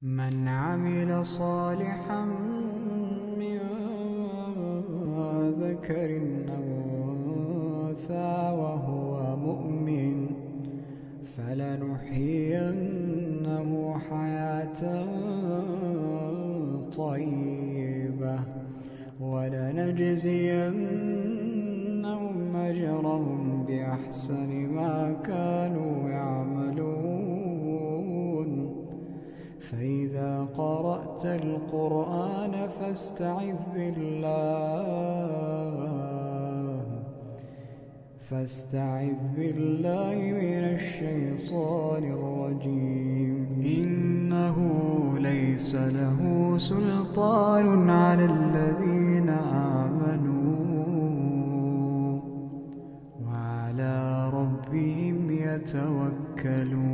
من عمل صالحا من ذكر أو أنثى وهو مؤمن فلنحيينه حياة طيبة ولنجزينهم أجرهم بأحسن ما كانوا يعملون. فإذا قرأت القرآن فاستعذ بالله من الشيطان الرجيم. إنه ليس له سلطان على الذين آمنوا وعلى ربهم يتوكلون.